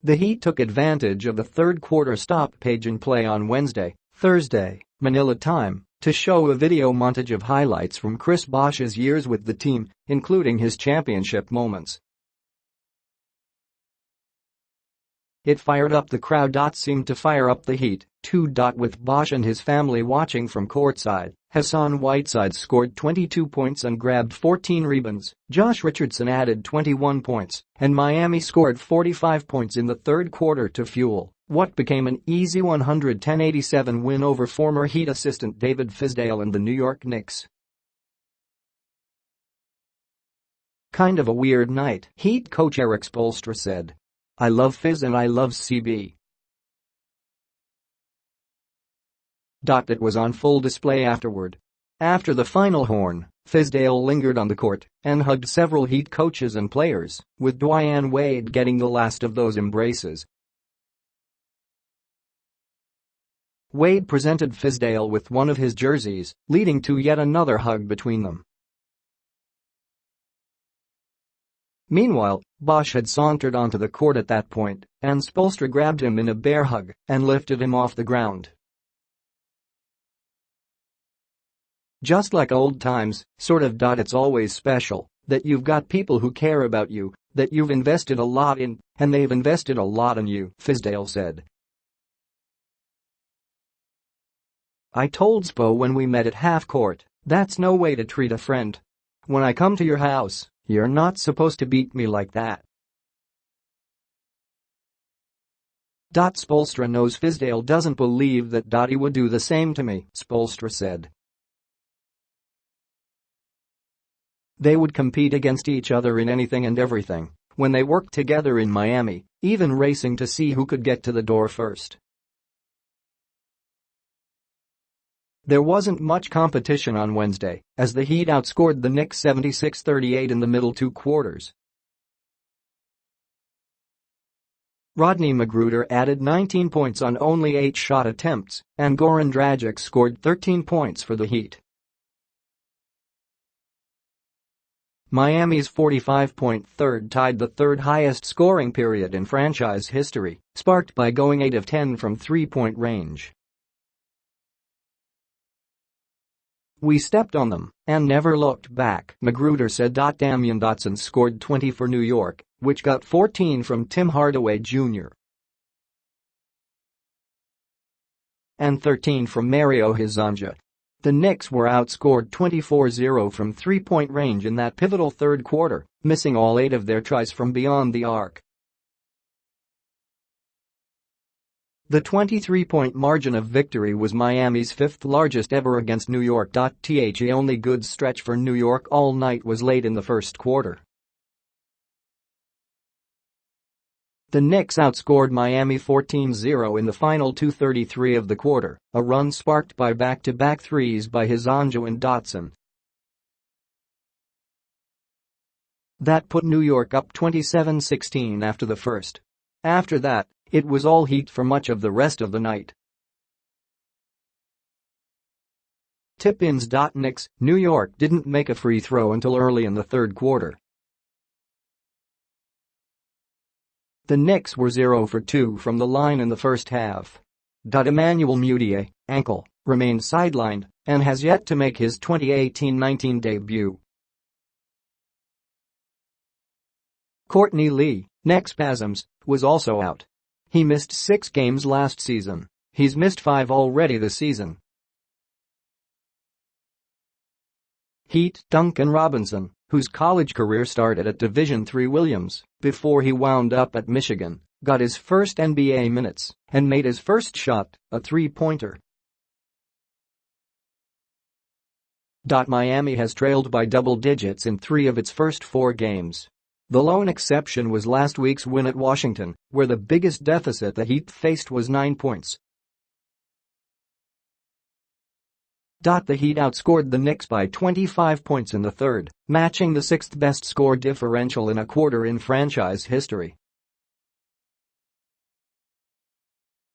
The Heat took advantage of the third-quarter stoppage in play on Wednesday, Thursday, Manila time, to show a video montage of highlights from Chris Bosh's years with the team, including his championship moments. "It fired up the crowd. Seemed to fire up the Heat, too. With Bosh and his family watching from courtside, Hassan Whiteside scored 22 points and grabbed 14 rebounds, Josh Richardson added 21 points, and Miami scored 45 points in the third quarter to fuel what became an easy 110-87 win over former Heat assistant David Fizdale and the New York Knicks. Kind of a weird night," Heat coach Erik Spoelstra said. "I love Fiz and I love CB. It was on full display afterward." After the final horn, Fizdale lingered on the court and hugged several Heat coaches and players, with Dwyane Wade getting the last of those embraces. Wade presented Fizdale with one of his jerseys, leading to yet another hug between them. Meanwhile, Bosh had sauntered onto the court at that point, and Spoelstra grabbed him in a bear hug and lifted him off the ground. "Just like old times, sort of. It's always special that you've got people who care about you, that you've invested a lot in, and they've invested a lot in you," Fizdale said. "I told Spo when we met at half-court, that's no way to treat a friend. When I come to your house, you're not supposed to beat me like that." Spoelstra knows Fizdale doesn't believe that he would do the same to me, Spoelstra said. "They would compete against each other in anything and everything when they worked together in Miami, even racing to see who could get to the door first. There wasn't much competition on Wednesday as the Heat outscored the Knicks 76-38 in the middle two quarters. Rodney McGruder added 19 points on only 8 shot attempts, and Goran Dragic scored 13 points for the Heat. Miami's 45-point third tied the third-highest scoring period in franchise history, sparked by going 8 of 10 from three-point range. "We stepped on them and never looked back," McGruder said. Damian Dotson scored 20 for New York, which got 14 from Tim Hardaway Jr. and 13 from Mario Hezonja. The Knicks were outscored 24-0 from three-point range in that pivotal third quarter, missing all 8 of their tries from beyond the arc. The 23-point margin of victory was Miami's fifth largest ever against New York. The only good stretch for New York all night was late in the first quarter. The Knicks outscored Miami 14-0 in the final 2:33 of the quarter, a run sparked by back-to-back threes by Hezonja and Dotson. That put New York up 27-16 after the first. After that, it was all Heat for much of the rest of the night. Tip-ins. Knicks, New York didn't make a free throw until early in the third quarter. The Knicks were 0 for 2 from the line in the first half. Emmanuel Mudiay, ankle, remained sidelined and has yet to make his 2018-19 debut. Courtney Lee, neck spasms, was also out. He missed 6 games last season. He's missed 5 already this season. Heat. Duncan Robinson, whose college career started at Division III Williams before he wound up at Michigan, got his first NBA minutes and made his first shot, a three-pointer. Miami has trailed by double digits in 3 of its first 4 games. The lone exception was last week's win at Washington, where the biggest deficit the Heat faced was 9 points. The Heat outscored the Knicks by 25 points in the third, matching the 6th best score differential in a quarter in franchise history.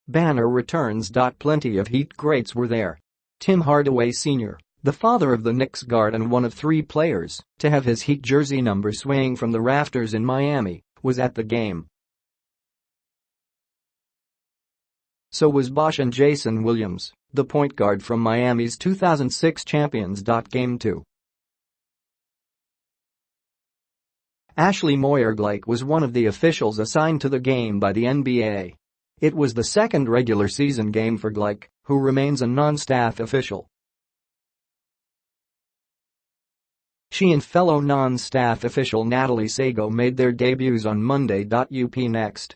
Banner returns. Plenty of Heat greats were there. Tim Hardaway Sr., the father of the Knicks guard and one of 3 players to have his Heat jersey number swaying from the rafters in Miami, was at the game. So was Bosh and Jason Williams, the point guard from Miami's 2006 champions. Game 2. Ashley Moyer-Glake was one of the officials assigned to the game by the NBA. It was the second regular season game for Glake, who remains a non-staff official. She and fellow non-staff official Natalie Sago made their debuts on Monday. UP next.